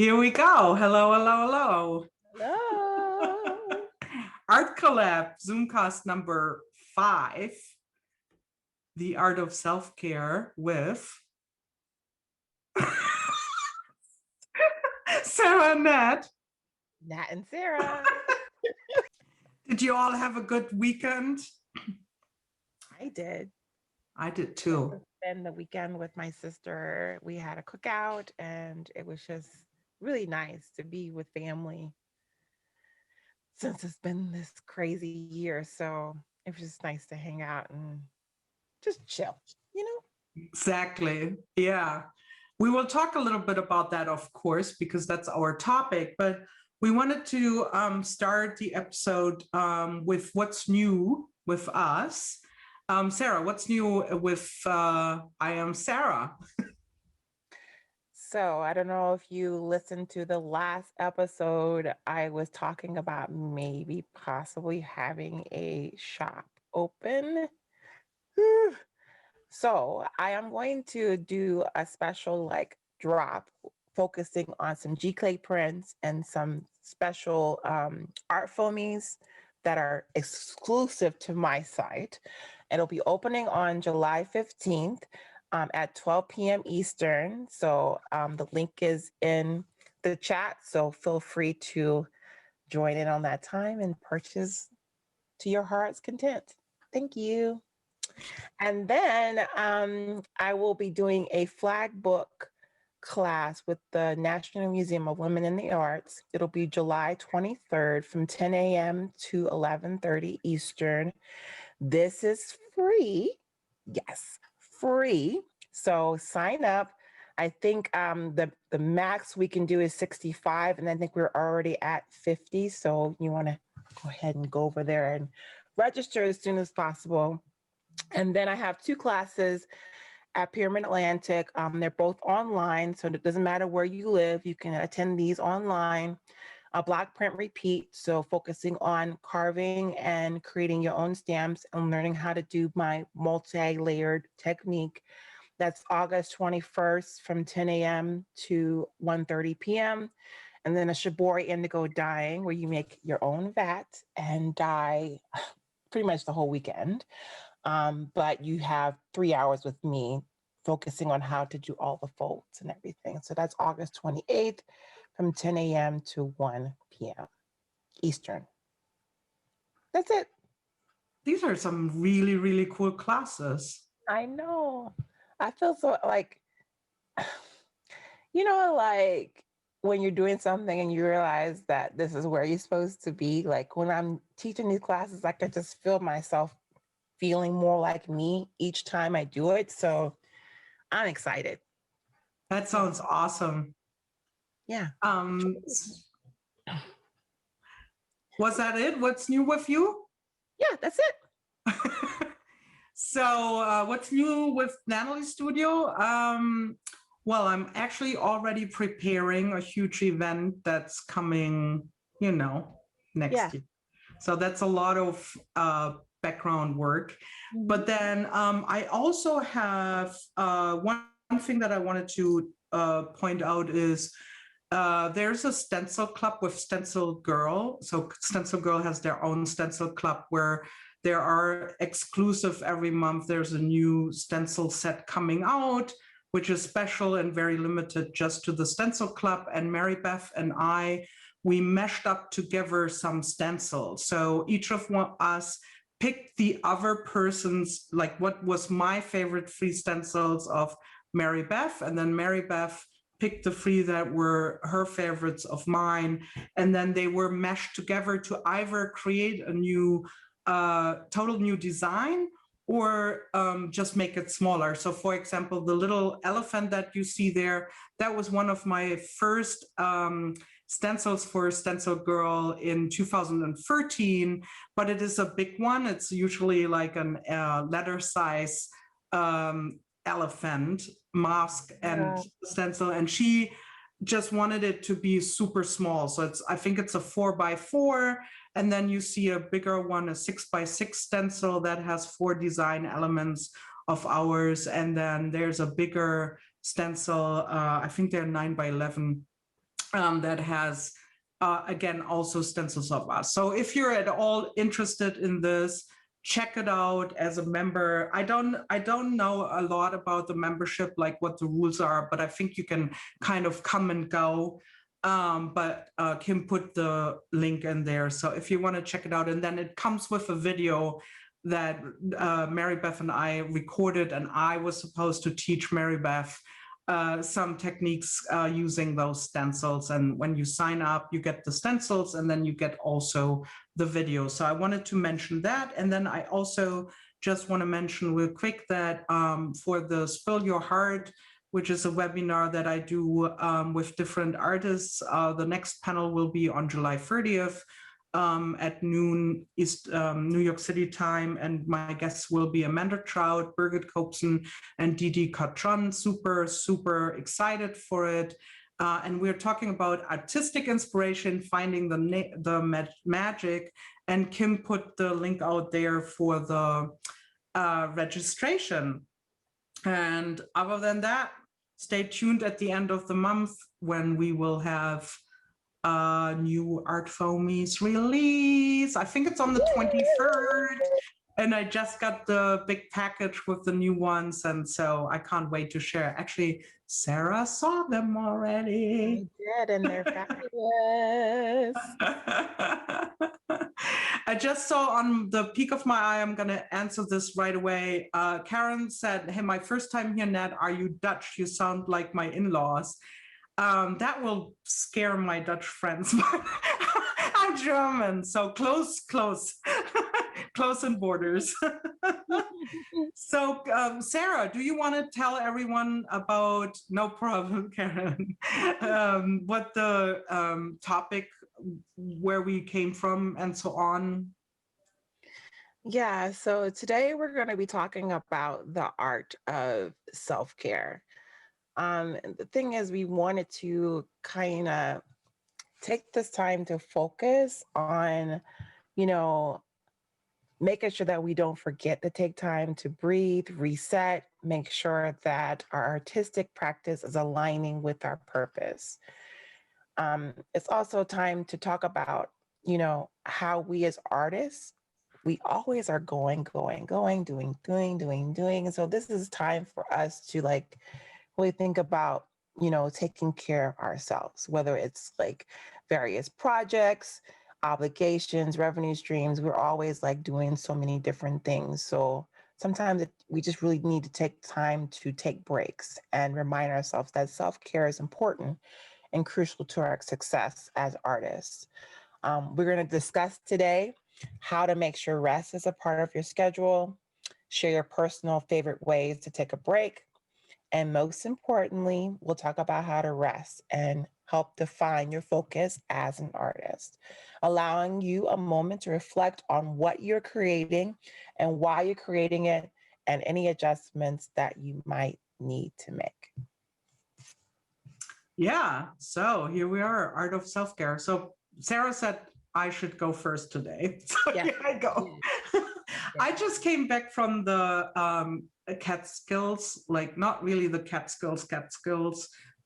Here we go. Hello, hello, Hello. hello. ArtCollab, Zoomcast number 5, The Art of Self-Care with Sarah and Nat. Nat and Sarah. Did you all have a good weekend? I did. I did I too. spend the weekend with my sister. We had a cookout and it was just really nice to be with family since it's been this crazy year. So it was just nice to hang out and just chill, you know? Exactly. Yeah. We will talk a little bit about that, of course, because that's our topic. But we wanted to start the episode with what's new with us. Sarah, what's new with I Am Sarah? So I don't know if you listened to the last episode. I was talking about maybe possibly having a shop open. So I am going to do a special drop focusing on some G clay prints and some special art foamies that are exclusive to my site. It'll be opening on July 15th at 12 p.m. Eastern. So the link is in the chat. So feel free to join in on that time and purchase to your heart's content. Thank you. And then I will be doing a flag book class with the National Museum of Women in the Arts. It'll be July 23rd from 10 a.m. to 11:30 Eastern. This is free. Yes, free. So sign up. I think the max we can do is 65, and I think we're already at 50. So you want to go ahead and go over there and register as soon as possible. And then I have 2 classes at Pyramid Atlantic. They're both online, so it doesn't matter where you live. You can attend these online. A block print repeat, so focusing on carving and creating your own stamps and learning how to do my multi-layered technique. That's August 21st from 10 a.m. to 1:30 p.m. And then a Shibori indigo dyeing, where you make your own vat and dye pretty much the whole weekend. But you have 3 hours with me focusing on how to do all the folds and everything. So that's August 28th from 10 a.m. to 1 p.m. Eastern. That's it. These are some really, really cool classes. I know. I feel so like when you're doing something and you realize that this is where you're supposed to be. Like when I'm teaching these classes, I can just feel myself feeling more like me each time I do it. So I'm excited. That sounds awesome. Yeah. Was that it? What's new with you? Yeah, that's it. So what's new with Natalie Studio? Well, I'm actually already preparing a huge event that's coming, next year. So that's a lot of background work. But then I also have one thing that I wanted to point out is there's a stencil club with Stencil Girl. So Stencil Girl has their own stencil club where there are exclusive every month. There's a new stencil set coming out, which is special and very limited just to the Stencil Club. And Mary Beth and we meshed up together some stencils. So each of us picked the other person's, like what was my favorite 3 stencils of Mary Beth, and then Mary Beth picked the 3 that were her favorites of mine, and then they were meshed together to either create a new total new design or just make it smaller. So for example, the little elephant that you see there, that was one of my first stencils for Stencil Girl in 2013, but it is a big one. It's usually like an letter size elephant mask and stencil, and she just wanted it to be super small. So I think it's a 4x4, and then you see a bigger one, a 6x6 stencil that has 4 design elements of ours, and then there's a bigger stencil. I think they're 9x11 that has, again, also stencils of us. So if you're at all interested in this, check it out as a member. I don't know a lot about the membership, like what the rules are, but I think you can kind of come and go. But Kim put the link in there. So if you want to check it out, and then it comes with a video that Mary Beth and I recorded, and I was supposed to teach Mary Beth some techniques using those stencils. And when you sign up, you get the stencils, and then you get also the video. So I wanted to mention that. And then I also just want to mention real quick that for the Spill Your Heart, which is a webinar that I do with different artists, the next panel will be on July 30th. At noon East New York City time, and my guests will be Amanda Trout, Birgit Kopsen, and Didi Katron. Super excited for it. And we're talking about artistic inspiration, finding the magic. And Kim put the link out there for the registration. And other than that, stay tuned at the end of the month when we will have new Art Foamies release. I think it's on the 23rd, and I just got the big package with the new ones, and so I can't wait to share. Actually, Sarah saw them already. I did, and they're fabulous. I just saw on the peak of my eye, I'm going to answer this right away. Karen said, hey, my first time here, Nat, are you Dutch? You sound like my in-laws. That will scare my Dutch friends. I'm German, so close in borders. So, Sarah, do you want to tell everyone about, no problem, Karen, what the topic, where we came from, and so on? Yeah, so today we're going to be talking about the art of self-care. And the thing is, we wanted to kind of take this time to focus on, making sure that we don't forget to take time to breathe, reset, make sure that our artistic practice is aligning with our purpose. It's also time to talk about, how we as artists, we always are going, doing. And so this is time for us to really think about, taking care of ourselves, whether it's like various projects, obligations, revenue streams. We're always doing so many different things. So sometimes we just really need to take time to take breaks and remind ourselves that self-care is important and crucial to our success as artists. We're going to discuss today how to make sure rest is a part of your schedule, share your personal favorite ways to take a break, and most importantly, we'll talk about how to rest and help define your focus as an artist, allowing you a moment to reflect on what you're creating and why you're creating it, and any adjustments that you might need to make. Yeah, so here we are, Art of Self-Care. So Sarah said I should go first today. So here I go. I just came back from the Catskills, not really the Catskills,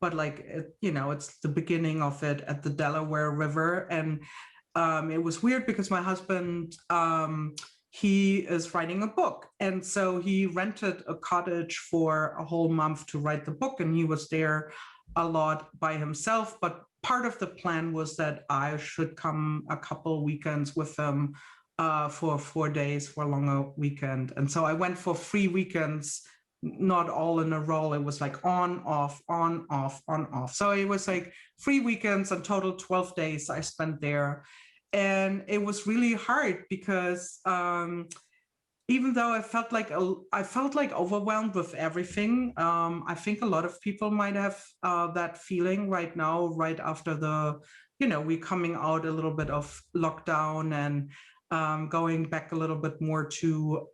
but it's the beginning of it at the Delaware River. And it was weird because my husband, he is writing a book. And so he rented a cottage for a whole month to write the book. And he was there a lot by himself. But part of the plan was that I should come a couple weekends with him for 4 days for a longer weekend. And so I went for 3 weekends, not all in a row. It was on, off, on, off, on, off. So it was 3 weekends, in total 12 days I spent there. And it was really hard because even though I felt like overwhelmed with everything, I think a lot of people might have that feeling right now, right after we coming out a little bit of lockdown and going back a little bit more to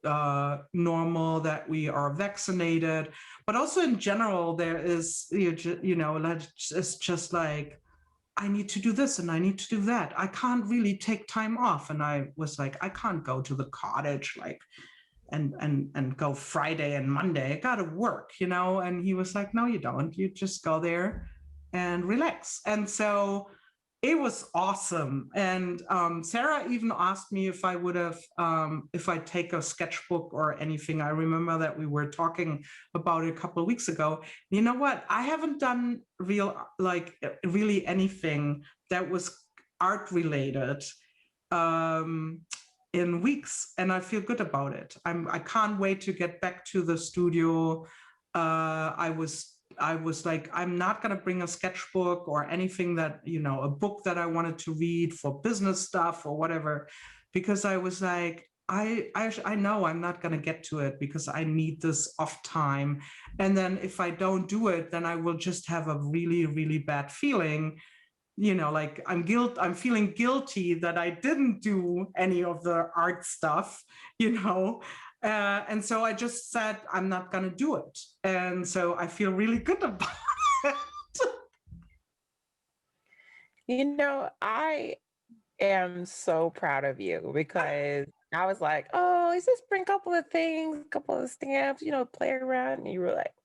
normal, that we are vaccinated, but also in general, there is, it's just I need to do this and I need to do that. I can't really take time off. And I was I can't go to the cottage and go Friday and Monday. I got to work, And he was no, you don't. You just go there and relax. And so it was awesome. And Sarah even asked me if I would have, if I take a sketchbook or anything. I remember that we were talking about it a couple of weeks ago. You know what? I haven't done really anything that was art related in weeks, and I feel good about it. I can't wait to get back to the studio. I was like, I'm not going to bring a sketchbook or anything that, a book that I wanted to read for business stuff or whatever, because I was like, I know I'm not going to get to it because I need this off time. And then if I don't do it, then I will just have a really, really bad feeling. Like I'm feeling guilty that I didn't do any of the art stuff, and so I just said, I'm not going to do it. And so I feel really good about it. I am so proud of you because I was like, oh, let's just bring a couple of things, a couple of stamps, play around. And you were like,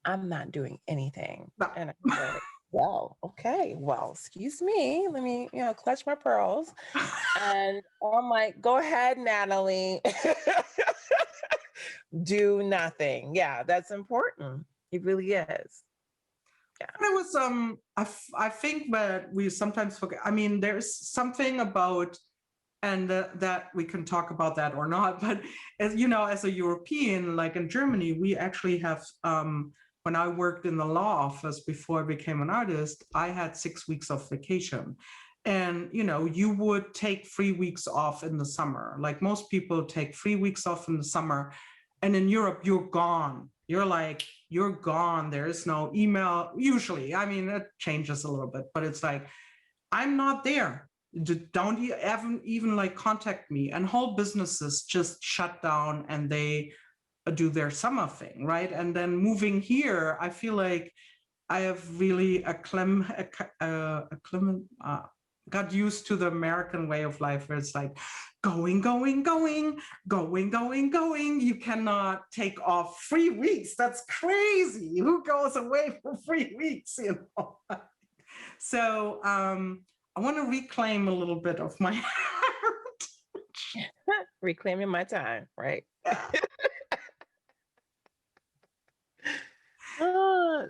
I'm not doing anything. No. And I was like, well, okay, well, excuse me. Let me, clutch my pearls. And I'm like, go ahead, Natalie. Do nothing. Yeah, that's important. It really is. Yeah. It was I think that we sometimes forget. I mean, there's something about, and that we can talk about that or not, but as a European, like in Germany, we actually have when I worked in the law office before I became an artist, I had 6 weeks of vacation. And you would take 3 weeks off in the summer. Like most people take 3 weeks off in the summer, and in Europe you're gone. You're gone. There is no email usually. I mean, it changes a little bit, but it's like, I'm not there. Don't even like contact me. And whole businesses just shut down and they do their summer thing, right? And then moving here, I feel like I have really got used to the American way of life where it's like going, going, going, going, going, going. You cannot take off 3 weeks. That's crazy. Who goes away for 3 weeks, So I want to reclaim a little bit of my heritage. Reclaiming my time, right? Yeah.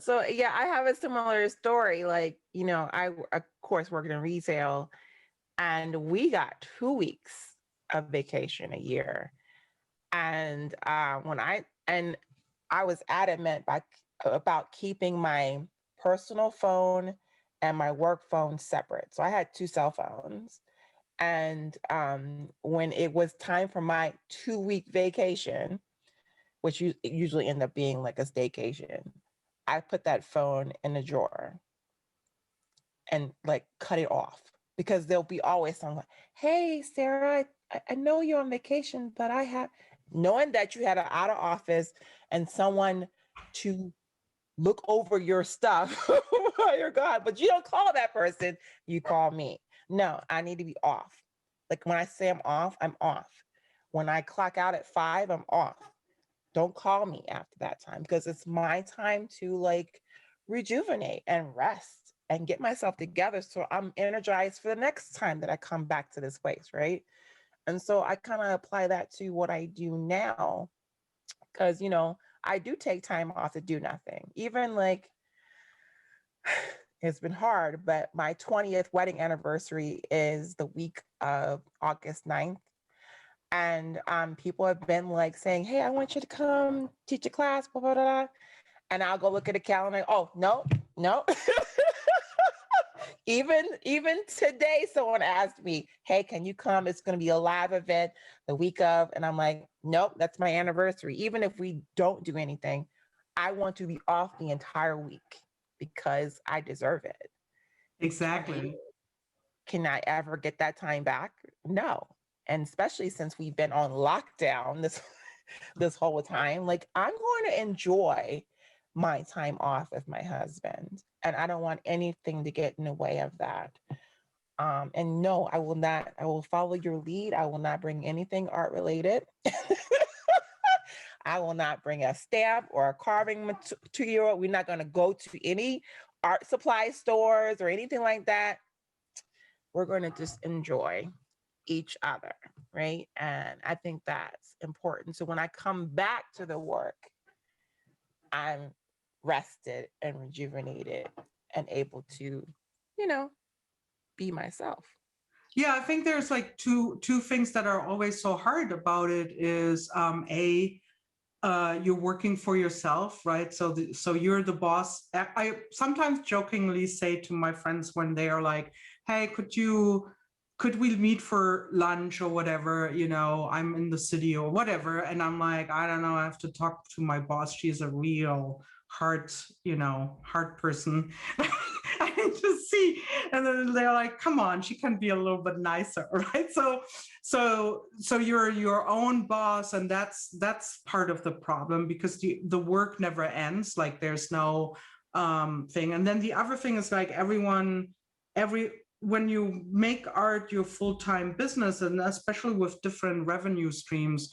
So yeah, I have a similar story. Like, I of course worked in retail, and we got 2 weeks of vacation a year. And I was adamant about keeping my personal phone and my work phone separate. So I had 2 cell phones. And when it was time for my 2-week vacation, which usually end up being like a staycation, I put that phone in a drawer and like cut it off, because there'll be always someone, hey, Sarah, I know you're on vacation, but knowing that you had an out of office and someone to look over your stuff while you're gone, but you don't call that person, you call me. No, I need to be off. Like when I say I'm off, I'm off. When I clock out at 5, I'm off. Don't call me after that time, because it's my time to like rejuvenate and rest and get myself together so I'm energized for the next time that I come back to this place, right? And so I kind of apply that to what I do now, because I do take time off to do nothing. Even like it's been hard, but my 20th wedding anniversary is the week of August 9th. And people have been like saying, hey, I want you to come teach a class, blah, blah, blah. And I'll go look at the calendar. Oh, no. Even today, someone asked me, hey, can you come? It's going to be a live event the week of. And I'm like, nope, that's my anniversary. Even if we don't do anything, I want to be off the entire week because I deserve it. Exactly. Can I ever get that time back? No. And especially since we've been on lockdown this whole time, like I'm going to enjoy my time off with my husband, and I don't want anything to get in the way of that. And no, I will not. I will follow your lead. I will not bring anything art related. I will not bring a stamp or a carving material. We're not going to go to any art supply stores or anything like that. We're going to just enjoy each other, right? And I think that's important. So when I come back to the work, I'm rested and rejuvenated and able to, you know, be myself. Yeah, I think there's like two things that are always so hard about it is you're working for yourself, right? So you're the boss. I sometimes jokingly say to my friends when they are like, hey, could we meet for lunch or whatever, you know, I'm in the city or whatever, and I'm like, I don't know, I have to talk to my boss, she's a real hard, you know, hard person. I just see, and then they're like, come on, she can be a little bit nicer, right? So you're your own boss, and that's part of the problem, because the work never ends. Like there's no thing. And then the other thing is like when you make art your full-time business, and especially with different revenue streams,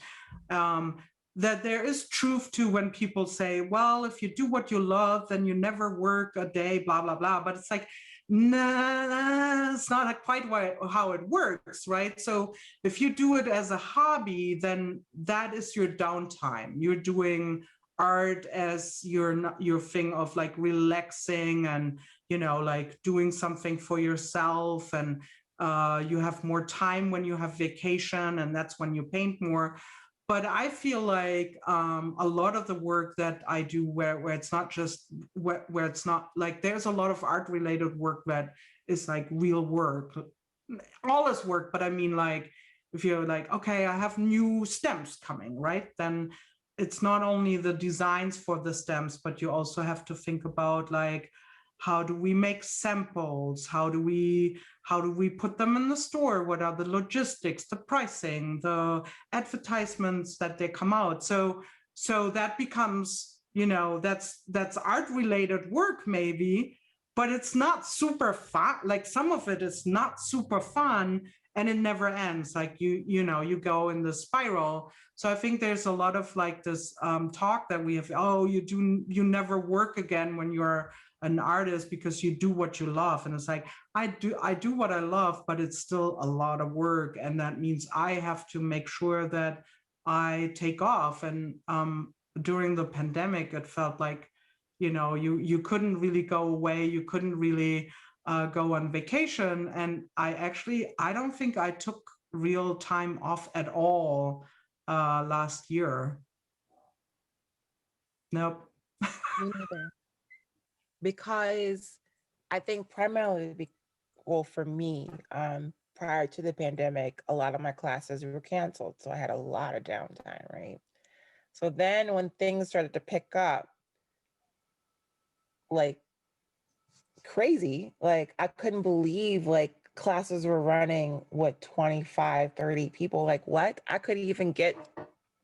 that there is truth to when people say, well, if you do what you love, then you never work a day, blah, blah, blah. But it's like, nah, it's not quite how it works, right? So if you do it as a hobby, then that is your downtime. You're doing art as your thing of like relaxing and, you know, like doing something for yourself. And you have more time when you have vacation, and that's when you paint more. But I feel like a lot of the work that I do, where it's not just where it's not like, there's a lot of art related work that is like real work, all is work. But I mean, like, if you're like, okay, I have new stems coming, right? Then it's not only the designs for the stems, but you also have to think about like, how do we make samples? How do we put them in the store? What are the logistics, the pricing, the advertisements that they come out? So that becomes, you know, that's art related work maybe, but it's not super fun. Like some of it is not super fun, and it never ends. Like you know, you go in the spiral. So I think there's a lot of like this talk that we have, oh, you never work again when you're an artist because you do what you love. And it's like, I do what I love, but it's still a lot of work. And that means I have to make sure that I take off. And during the pandemic, it felt like, you know, you couldn't really go away. You couldn't really go on vacation. And I don't think I took real time off at all last year. Nope. Me neither. Because I think primarily, well, for me, prior to the pandemic, a lot of my classes were canceled. So I had a lot of downtime, right? So then when things started to pick up, like crazy, like I couldn't believe like classes were running with 25, 30 people. Like what? I couldn't even get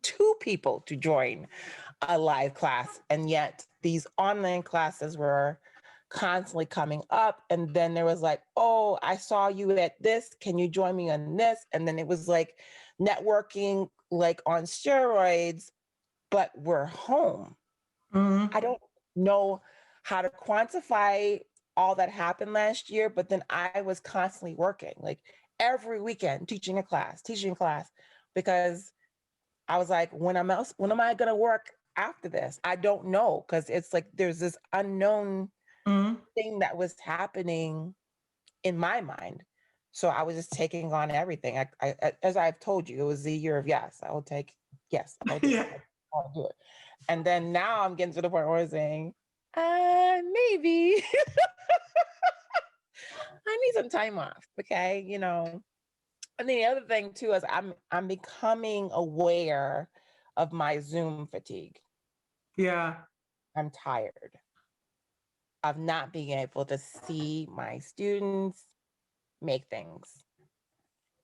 2 people to join a live class. And yet these online classes were constantly coming up. And then there was like, oh, I saw you at this. Can you join me on this? And then it was like networking like on steroids, but we're home. Mm-hmm. I don't know how to quantify all that happened last year, but then I was constantly working, like every weekend, teaching a class, because I was like, when am I going to work after this? I don't know. Cause it's like, there's this unknown thing that was happening in my mind. So I was just taking on everything. I as I've told you, it was the year of yes. I will take, yes, I'll do Yeah. it. I'll do it. And then now I'm getting to the point where I'm saying, maybe I need some time off. Okay. You know, and then the other thing too is I'm becoming aware of my Zoom fatigue. Yeah. I'm tired of not being able to see my students make things.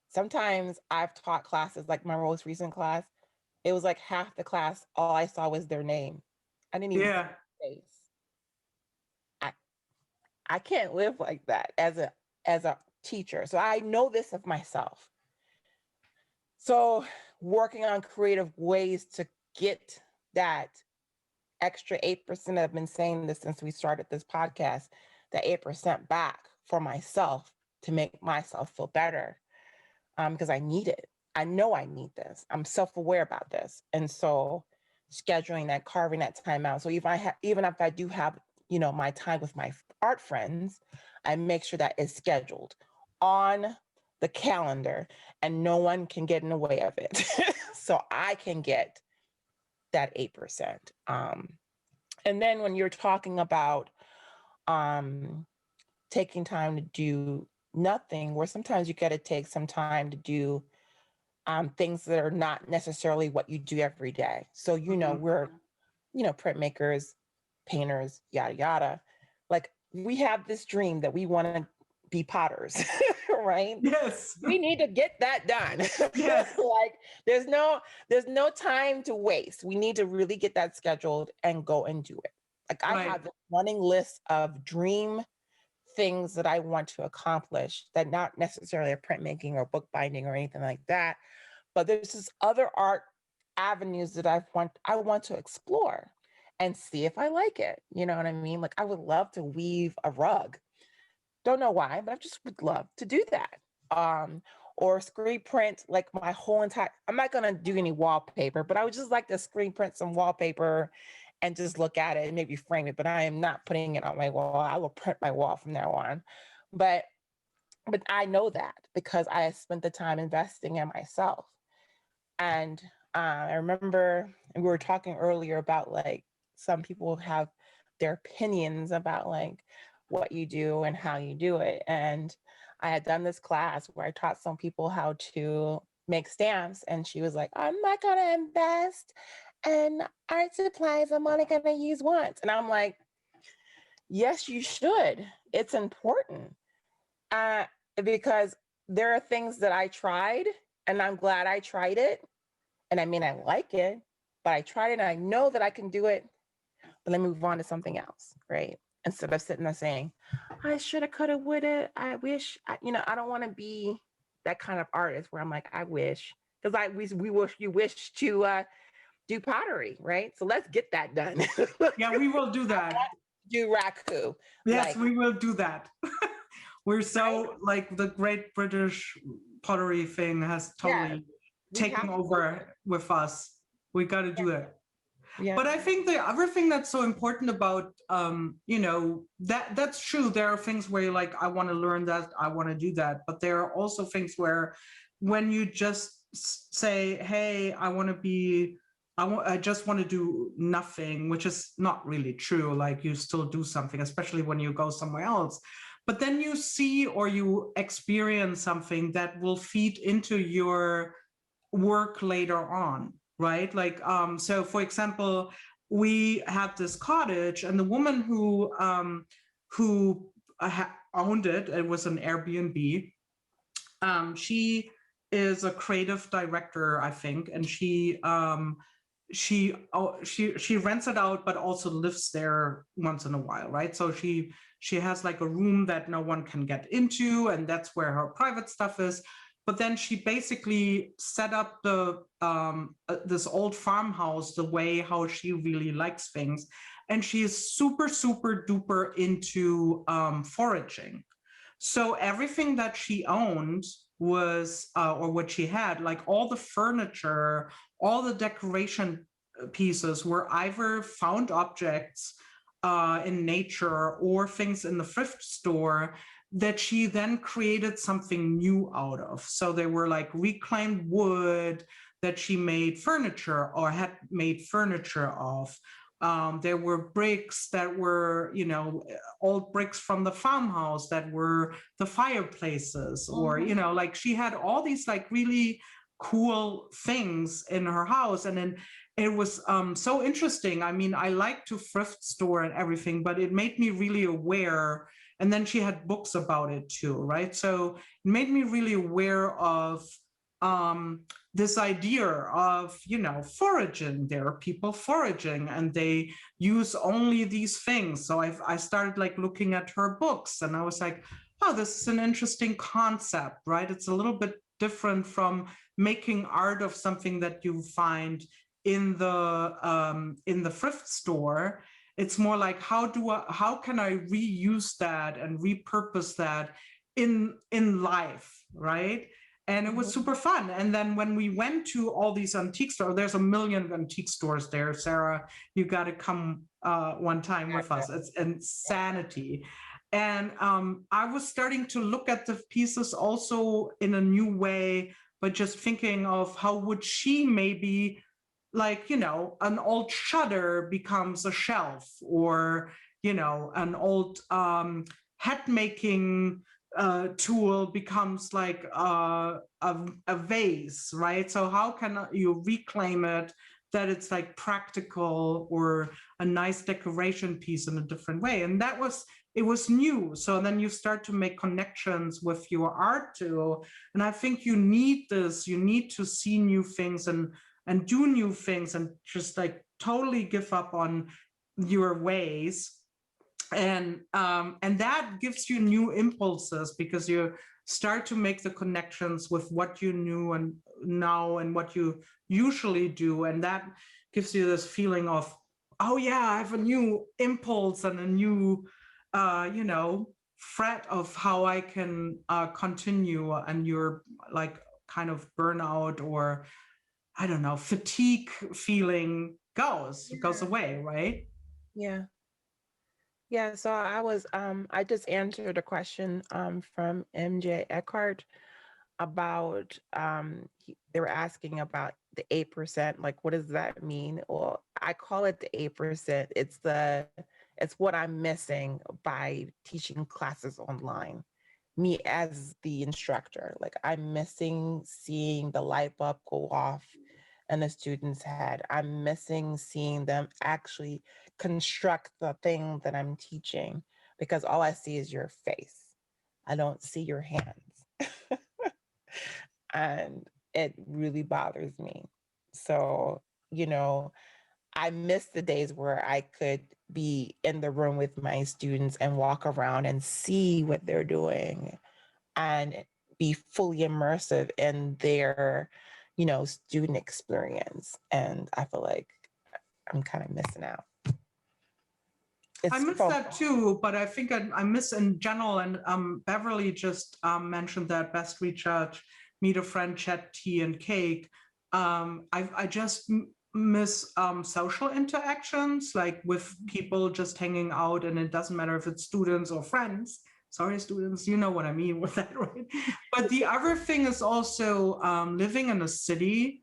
Sometimes I've taught classes, like my most recent class, it was like half the class, all I saw was their name. I didn't even see Yeah. their face. I I can't live like that as a teacher. So I know this of myself. So working on creative ways to get that extra 8%, I've been saying this since we started this podcast, that 8% back for myself to make myself feel better, because I need it. I know I need this. I'm self-aware about this. And so scheduling that, carving that time out. So even if I do have, my time with my art friends, I make sure that it's scheduled on the calendar and no one can get in the way of it. So I can get that 8%. And then when you're talking about taking time to do nothing, where sometimes you got to take some time to do things that are not necessarily what you do every day. So, we're, printmakers, painters, yada, yada. Like, we have this dream that we want to be potters, right? Yes. We need to get that done. Yes. Like, there's no time to waste. We need to really get that scheduled and go and do it. Like, I have this running list of dream things that I want to accomplish, that not necessarily a printmaking or bookbinding or anything like that, but there's this other art avenues that I want to explore and see if I like it. You know what I mean? Like, I would love to weave a rug. Don't know why, but I just would love to do that. Or screen print, like my whole entire, I'm not gonna do any wallpaper, but I would just like to screen print some wallpaper and just look at it and maybe frame it, but I am not putting it on my wall. I will print my wall from now on. But I know that because I spent the time investing in myself. And I remember, and we were talking earlier about, like, some people have their opinions about like what you do and how you do it. And I had done this class where I taught some people how to make stamps, and she was like, I'm not going to invest in art supplies I'm only going to use once. And I'm like, yes, you should. It's important. Because there are things that I tried, and I'm glad I tried it. And I mean, I like it, but I tried it and I know that I can do it, but let me move on to something else, right? Instead of sitting there saying, I should have, could have, would have, I wish, I don't want to be that kind of artist where I'm like, I wish, because you wish to do pottery, right? So let's get that done. Yeah, we will do that. Do raku. Yes, we will do that. We're so, like, the Great British Pottery thing has totally taken over with us. We got to do it. Yeah. But I think the other thing that's so important about, that's true. There are things where you're like, I want to learn that, I want to do that. But there are also things where when you just say, hey, I just want to do nothing, which is not really true. Like, you still do something, especially when you go somewhere else. But then you see or you experience something that will feed into your work later on, right? Like, so for example, we had this cottage, and the woman who owned it, it was an Airbnb. She is a creative director, I think, and she rents it out, but also lives there once in a while, right? So she has like a room that no one can get into, and that's where her private stuff is. But then she basically set up the this old farmhouse the way how she really likes things, and she is super, super duper into foraging. So everything that she owned was, or what she had, like all the furniture, all the decoration pieces were either found objects in nature or things in the thrift store that she then created something new out of. So they were like reclaimed wood that she made furniture or had made furniture of. There were bricks that were, old bricks from the farmhouse that were the fireplaces, or, like she had all these like really cool things in her house. And then it was so interesting. I mean, I like to thrift store and everything, but it made me really aware. And then she had books about it too, right? So it made me really aware of this idea of, foraging. There are people foraging and they use only these things. So I started like looking at her books, and I was like, oh, this is an interesting concept, right? It's a little bit different from making art of something that you find in the thrift store. It's more like how can I reuse that and repurpose that in life, right? And it was super fun. And then when we went to all these antique stores, there's a million antique stores there. Sarah, you got to come one time with us. It's insanity. And I was starting to look at the pieces also in a new way, but just thinking of how would she maybe, like, you know, an old shutter becomes a shelf, or, you know, an old hat making tool becomes like a vase, right? So how can you reclaim it that it's like practical or a nice decoration piece in a different way? And that was, it was new. So then you start to make connections with your art too. And I think you need this, you need to see new things and do new things and just like totally give up on your ways. And that gives you new impulses because you start to make the connections with what you knew and now and what you usually do. And that gives you this feeling of, oh yeah, I have a new impulse and a new, you know, thread of how I can continue, and you're like kind of burnout or I don't know, fatigue feeling goes away, right? Yeah. Yeah, so I just answered a question from MJ Eckhart about they were asking about the 8%, like what does that mean? Well, I call it the 8%. It's what I'm missing by teaching classes online. Me as the instructor, like I'm missing seeing the light bulb go off in a student's head. I'm missing seeing them actually construct the thing that I'm teaching, because all I see is your face. I don't see your hands. And it really bothers me. So, you know, I miss the days where I could be in the room with my students and walk around and see what they're doing and be fully immersive in their, you know, student experience. And I feel like I'm kind of missing out. I miss that too, but I think I miss in general. And Beverly just mentioned that best recharge, meet a friend, chat, tea, and cake. I just miss social interactions, like with people just hanging out, and it doesn't matter if it's students or friends. Sorry, students, you know what I mean with that, right? But the other thing is also living in a city.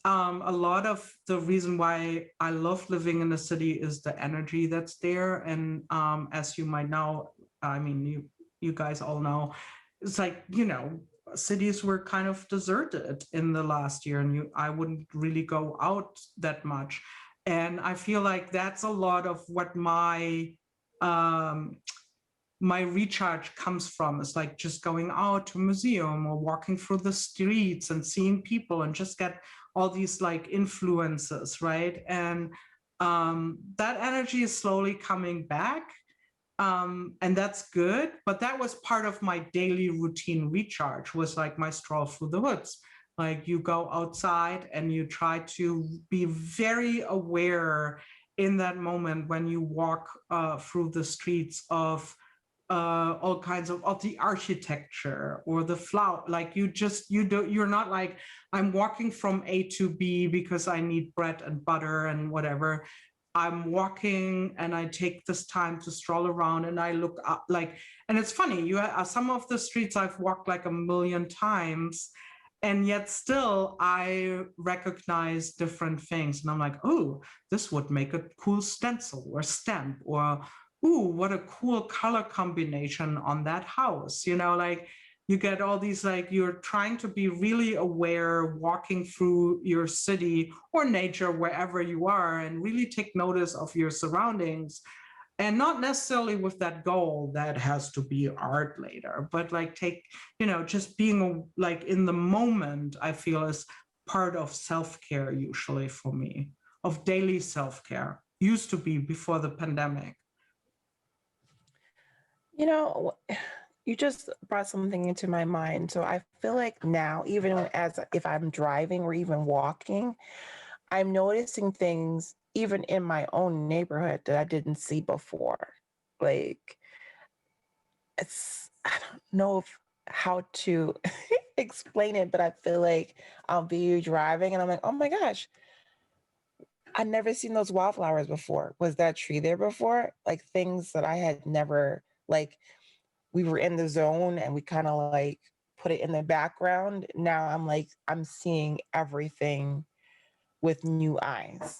A lot of the reason why I love living in the city is the energy that's there. And as you might know, I mean, you guys all know, it's like, you know, cities were kind of deserted in the last year, and I wouldn't really go out that much. And I feel like that's a lot of what my recharge comes from. Is like just going out to a museum or walking through the streets and seeing people and just get all these like influences, right? And that energy is slowly coming back. And that's good, but that was part of my daily routine recharge, was like my stroll through the woods. Like you go outside and you try to be very aware in that moment when you walk through the streets of all kinds of the architecture or the flower. Like you're not like, I'm walking from A to B because I need bread and butter and whatever. I'm walking and I take this time to stroll around and I look up, like, and it's funny, some of the streets I've walked like a million times, and yet still I recognize different things. And I'm like, oh, this would make a cool stencil or stamp, or ooh, what a cool color combination on that house. You know, like you get all these, like you're trying to be really aware walking through your city or nature, wherever you are, and really take notice of your surroundings. And not necessarily with that goal that has to be art later, but like take, you know, just being like in the moment, I feel is part of self-care usually for me, of daily self-care. Used to be before the pandemic. You know, you just brought something into my mind. So I feel like now, even as if I'm driving or even walking, I'm noticing things even in my own neighborhood that I didn't see before. Like, I don't know how to explain it, but I feel like I'll be driving and I'm like, oh my gosh, I'd never seen those wildflowers before. Was that tree there before? Like things that I had never, like, we were in the zone and we kind of like put it in the background. Now I'm like, I'm seeing everything with new eyes.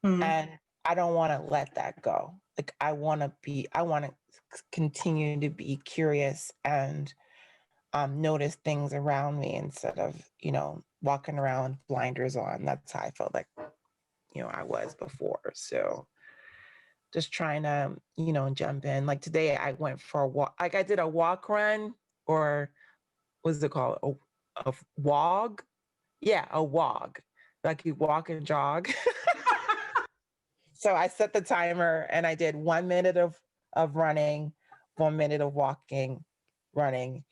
Mm. And I don't want to let that go. Like I want to continue to be curious and notice things around me instead of, walking around with blinders on. That's how I felt like, I was before. So just trying to, jump in. Like today I went for a walk. Like I did a walk run, or what's it called? A wog? Yeah, a wog. Like you walk and jog. So I set the timer and I did 1 minute of running, 1 minute of walking, running,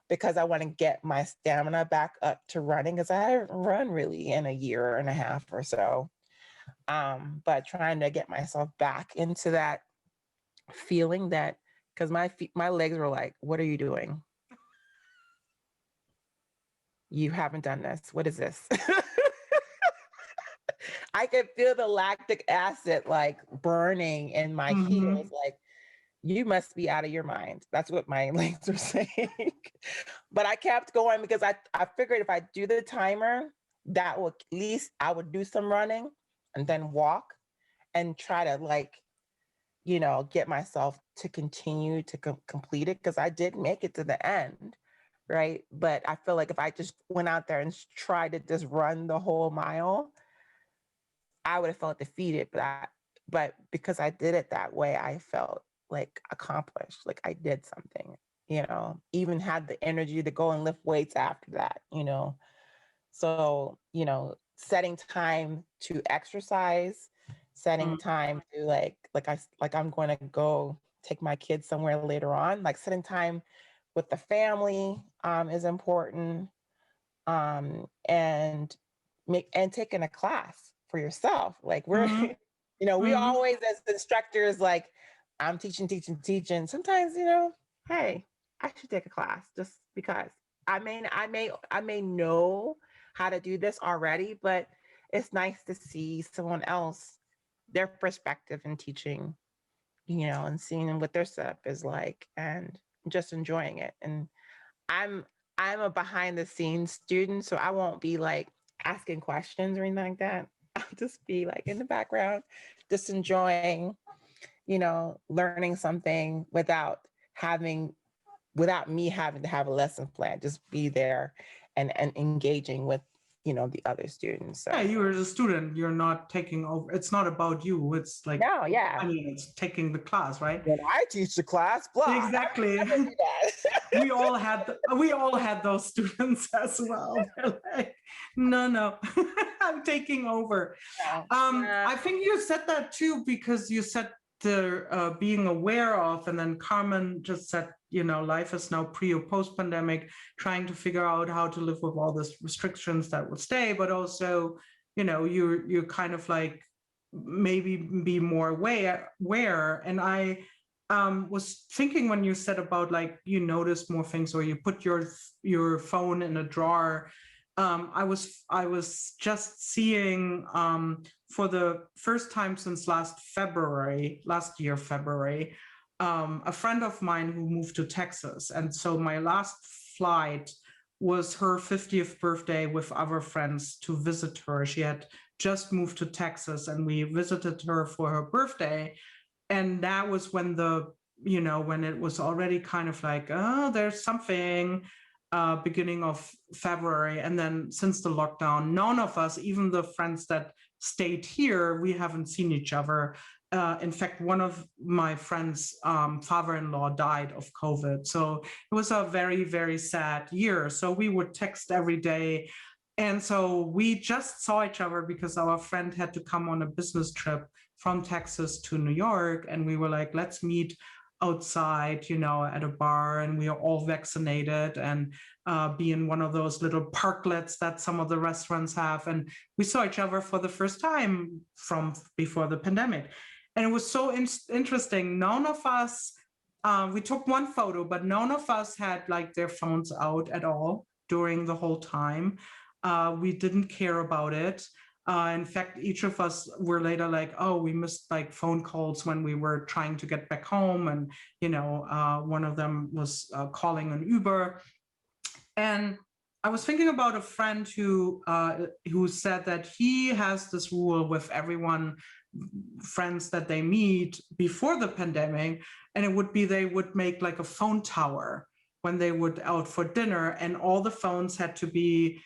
because I want to get my stamina back up to running because I haven't run really in a year and a half or so. But trying to get myself back into that feeling that, because my legs were like, what are you doing? You haven't done this. What is this? I could feel the lactic acid like burning in my heels. Mm-hmm. Like, you must be out of your mind. That's what my legs were saying. But I kept going because I figured if I do the timer, that would at least I would do some running and then walk and try to like, get myself to continue to complete it, because I did make it to the end. Right. But I feel like if I just went out there and tried to just run the whole mile, I would have felt defeated. But because I did it that way, I felt like accomplished, like I did something, even had the energy to go and lift weights after that. So, setting time to exercise, setting time to I'm going to go take my kids somewhere later on, like setting time with the family is important. And taking a class for yourself. Like Mm-hmm. we Mm-hmm. always as instructors, like I'm teaching. Sometimes, hey, I should take a class just because I may know how to do this already, but it's nice to see someone else, their perspective in teaching, and seeing what their setup is like and just enjoying it. And I'm I'm a behind the scenes student, so I won't be like asking questions or anything like that. I'll just be like in the background, just enjoying, learning something without me having to have a lesson plan. Just be there and engaging with, the other students. Yeah, So you're a student. You're not taking over. It's not about you. It's like, no, yeah. I mean, it's taking the class, right? When I teach the class, blah, I Exactly. would never do that. we all had those students as well. They're like, no, I'm taking over. Yeah. I think you said that too because you said the being aware of, and then Carmen just said, life is now pre or post pandemic, trying to figure out how to live with all these restrictions that will stay, but also, you're kind of like maybe be more aware. And I was thinking when you said about like you notice more things or you put your phone in a drawer. I was just seeing for the first time since last year February, a friend of mine who moved to Texas, and so my last flight was her 50th birthday with other friends to visit her. She had just moved to Texas, and we visited her for her birthday. And that was when when it was already kind of like, oh, there's something, beginning of February. And then since the lockdown, none of us, even the friends that stayed here, we haven't seen each other. In fact, one of my friends' father-in-law died of COVID. So it was a very, very sad year. So we would text every day. And so we just saw each other because our friend had to come on a business trip from Texas to New York. And we were like, let's meet outside, at a bar, and we are all vaccinated, and be in one of those little parklets that some of the restaurants have. And we saw each other for the first time from before the pandemic. And it was so interesting. None of us, we took one photo, but none of us had like their phones out at all during the whole time. We didn't care about it. In fact, each of us were later like, oh, we missed like phone calls when we were trying to get back home. And, one of them was calling an Uber. And I was thinking about a friend who said that he has this rule with everyone, friends that they meet before the pandemic. And it would be, they would make like a phone tower when they would out for dinner, and all the phones had to be,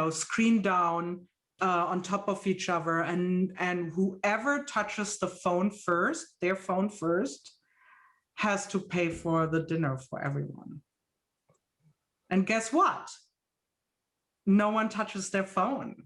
screened down on top of each other, and whoever touches the phone first, their phone first, has to pay for the dinner for everyone. And guess what? No one touches their phone.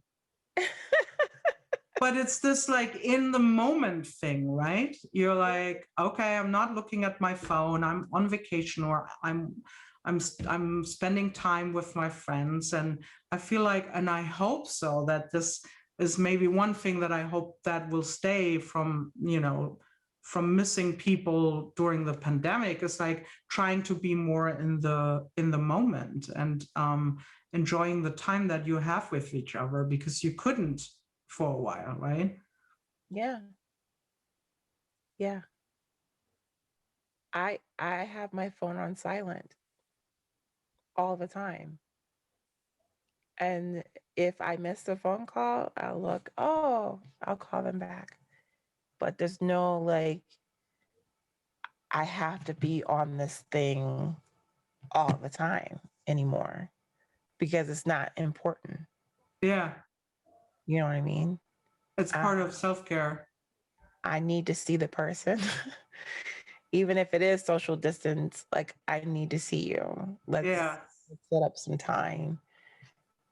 But it's this like in the moment thing, right? You're like, okay, I'm not looking at my phone. I'm on vacation, or I'm spending time with my friends. And I feel like, and I hope so, that this is maybe one thing that I hope that will stay from, from missing people during the pandemic, is like trying to be more in the moment, and enjoying the time that you have with each other, because you couldn't for a while, right? Yeah. I have my phone on silent all the time. And if I miss a phone call, I'll look, oh, I'll call them back. But there's no like, I have to be on this thing all the time anymore, because it's not important. Yeah. You know what I mean? It's part of self-care. I need to see the person. Even if it is social distance, like I need to see you. Let's set up some time.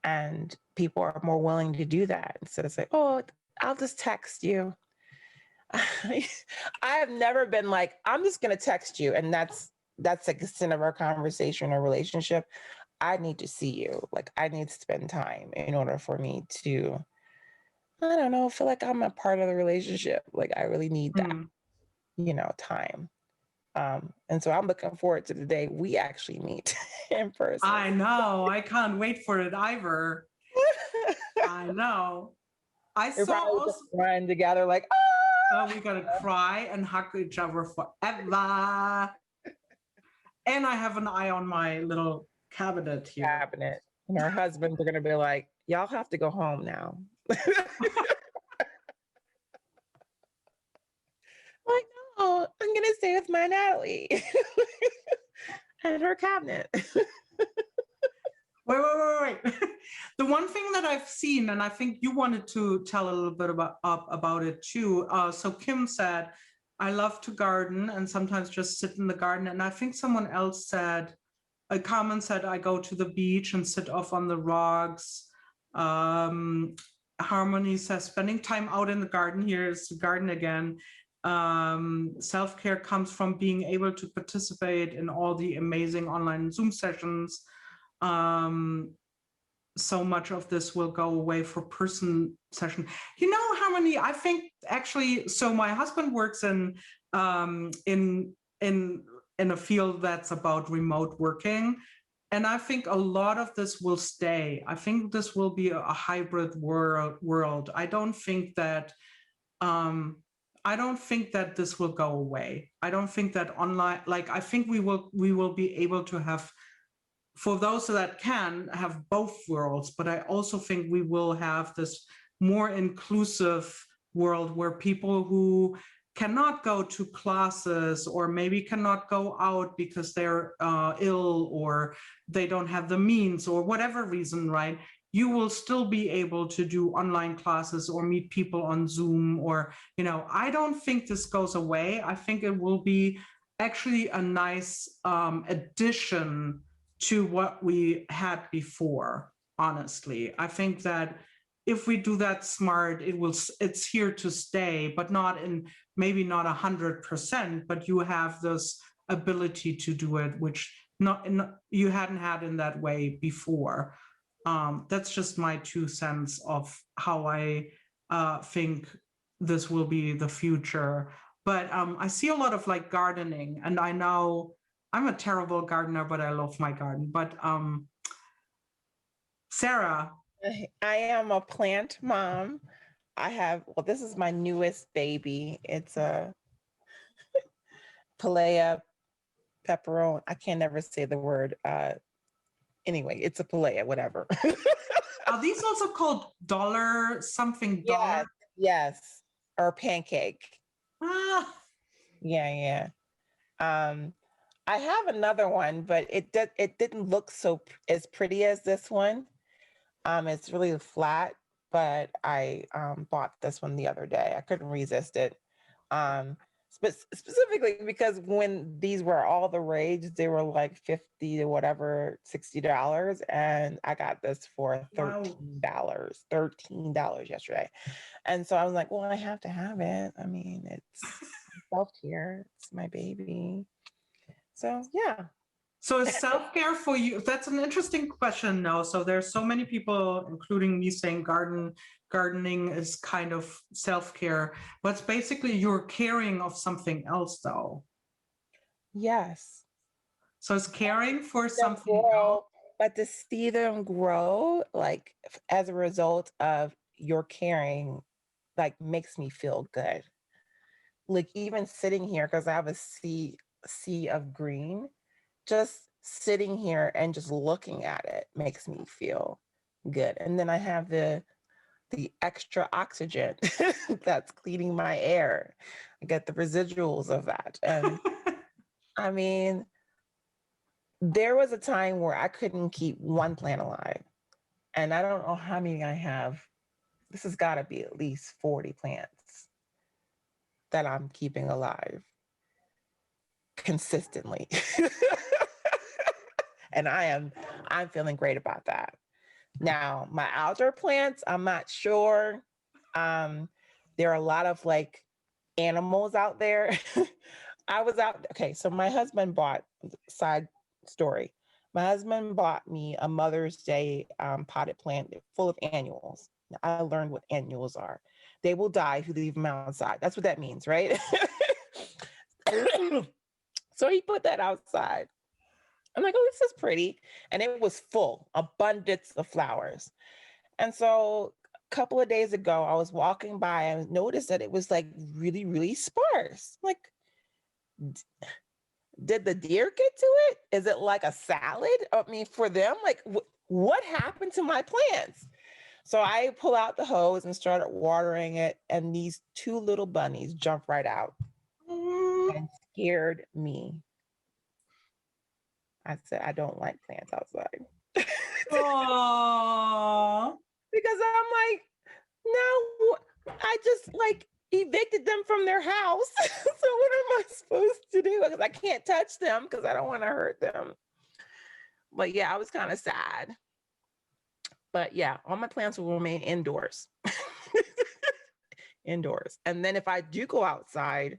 And people are more willing to do that instead of say, oh, I'll just text you. I have never been like, I'm just going to text you. And that's like the extent of our conversation or relationship. I need to see you. Like I need to spend time in order for me to, I don't know, feel like I'm a part of the relationship. Like I really need that, time. And so I'm looking forward to the day we actually meet in person. I know. I can't wait for it either. I know. We're probably just running together like, oh, we gotta cry and hug each other forever. And I have an eye on my little cabinet here. And our husbands are gonna be like, y'all have to go home now. Like, no, I'm gonna stay with my Natalie and her cabinet. Wait. The one thing that I've seen, and I think you wanted to tell a little bit about it too. So Kim said, I love to garden and sometimes just sit in the garden. And I think someone else said, Carmen said, I go to the beach and sit off on the rocks. Harmony says, spending time out in the garden. Here's the garden again. Self-care comes from being able to participate in all the amazing online Zoom sessions. So much of this will go away for person session. Harmony, I think actually, so my husband works in a field that's about remote working. And I think a lot of this will stay. I think this will be a hybrid world. I don't think that this will go away. I don't think that online, like I think we will be able to have, for those that can, have both worlds, but I also think we will have this more inclusive world where people who cannot go to classes or maybe cannot go out because they're ill or they don't have the means or whatever reason, right? You will still be able to do online classes or meet people on Zoom or, I don't think this goes away. I think it will be actually a nice addition to what we had before, honestly. I think that if we do that smart, it's here to stay, but maybe not 100%, but you have this ability to do it, which you hadn't had in that way before. That's just my 2 cents of how I think this will be the future. But I see a lot of like gardening, and I know I'm a terrible gardener, but I love my garden. But Sarah. I am a plant mom. Well, this is my newest baby. It's a Palea pepperoni. I can never say the word. Anyway, it's a Palea, whatever. Are these also called dollar something dollar? Yes. Or pancake. Ah. Yeah. I have another one, but it didn't look as pretty as this one. It's really flat, but I bought this one the other day. I couldn't resist it. Specifically because when these were all the rage, they were like 50 or whatever, $60, and I got this for $13 yesterday. And so I was like, well, I have to have it. I mean, it's self-care. It's my baby. So yeah. So is self-care for you? That's an interesting question now. So there's so many people, including me, saying gardening is kind of self-care, but it's basically you're caring of something else though. Yes. So it's caring for something else. But to see them grow, like as a result of your caring, like makes me feel good. Like even sitting here, because I have a sea of green, just sitting here and just looking at it makes me feel good. And then I have the extra oxygen that's cleaning my air. I get the residuals of that. And I mean, there was a time where I couldn't keep one plant alive. And I don't know how many I have. This has got to be at least 40 plants that I'm keeping alive consistently. And I'm feeling great about that. Now, my outdoor plants, I'm not sure. There are a lot of like animals out there. I was out. Okay, so my husband bought, side story. My husband bought me a Mother's Day potted plant full of annuals. I learned what annuals are. They will die if you leave them outside. That's what that means, right? So he put that outside. I'm like, oh, this is pretty. And it was full, abundance of flowers. And so a couple of days ago, I was walking by and noticed that it was like really, really sparse. Like, did the deer get to it? Is it like a salad? I mean, for them, like what happened to my plants? So I pull out the hose and started watering it. And these 2 little bunnies jumped right out and scared me. I said, I don't like plants outside. Aww. Because I'm like, no, I just like evicted them from their house. So what am I supposed to do? Because I can't touch them because I don't want to hurt them. But yeah, I was kind of sad. But yeah, all my plants will remain indoors. Indoors. And then if I do go outside,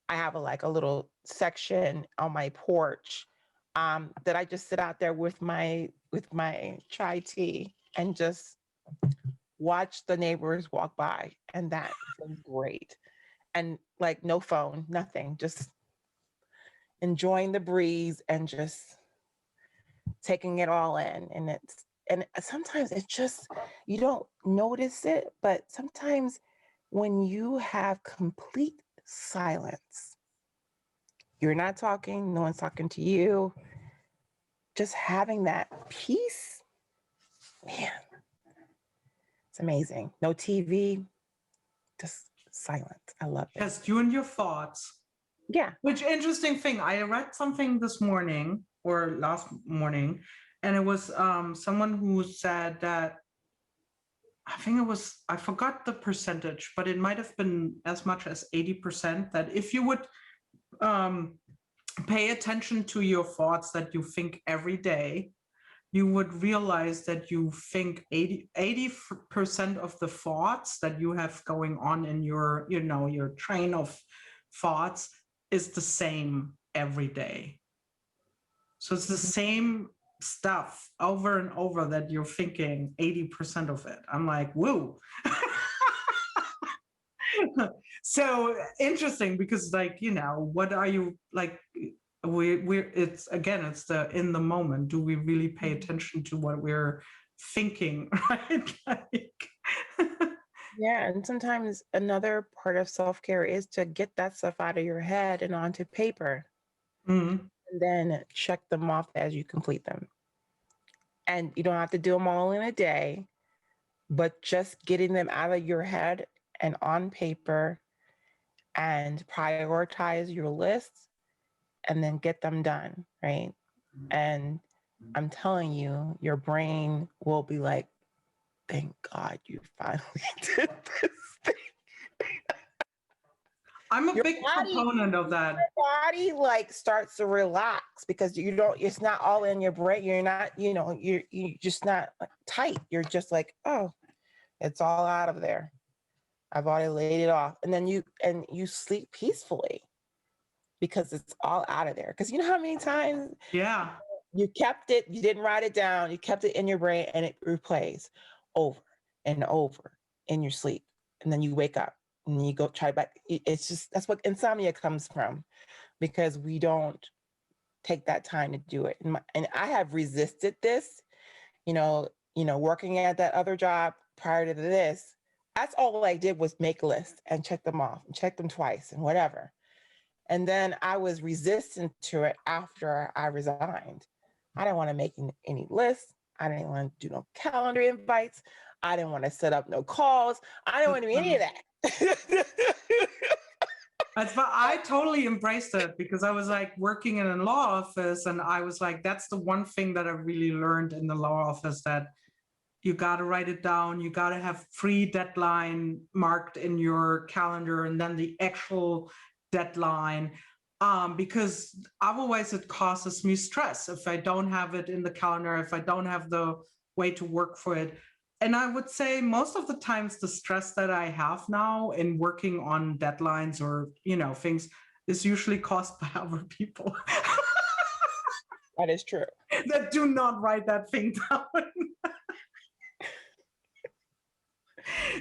I have a little section on my porch that I just sit out there with my chai tea and just watch the neighbors walk by, and that feels great. And like no phone, nothing, just enjoying the breeze and just taking it all in. And sometimes it's just, you don't notice it, but sometimes when you have complete silence, you're not talking, no one's talking to you, just having that peace, man, it's amazing. No TV, just silence. I love it. Just you and your thoughts. Yeah. Which interesting thing, I read something this morning or last morning, and it was someone who said that, I forgot the percentage, but it might have been as much as 80%, that if you would pay attention to your thoughts that you think every day, you would realize that you think 80% of the thoughts that you have going on in your train of thoughts is the same every day. So it's the same stuff over and over that you're thinking 80% of it. I'm like, whoa. So interesting, because like, you know, what are you like, we're it's again, it's the in the moment. Do we really pay attention to what we're thinking, right? Like, Yeah, and sometimes another part of self-care is to get that stuff out of your head and onto paper, mm, and then check them off as you complete them. And you don't have to do them all in a day, but just getting them out of your head and on paper, and prioritize your lists and then get them done, right? And I'm telling you, your brain will be like, thank God you finally did this thing. I'm a Your big proponent of that. body like starts to relax because you don't, it's not all in your brain. You're not, you know, you just not like, tight. You're just like, oh, it's all out of there. I've already laid it off. And then you sleep peacefully because it's all out of there. Because you know how many times Yeah. you kept it, you didn't write it down, you kept it in your brain, and it replays over and over in your sleep. And then you wake up and you go try back. It's just, that's what insomnia comes from, because we don't take that time to do it. And I have resisted this, working at that other job prior to this. That's all I did was make lists and check them off and check them twice and whatever. And then I was resistant to it after I resigned. I didn't want to make any lists. I didn't want to do no calendar invites. I didn't want to set up no calls. I didn't want to do any of that. That's why I totally embraced it, because I was like working in a law office, and I was like, that's the one thing that I really learned in the law office, that you got to write it down. You got to have free deadline marked in your calendar, and then the actual deadline, because otherwise it causes me stress if I don't have it in the calendar, if I don't have the way to work for it. And I would say most of the times the stress that I have now in working on deadlines or, things is usually caused by other people. That is true. That do not write that thing down.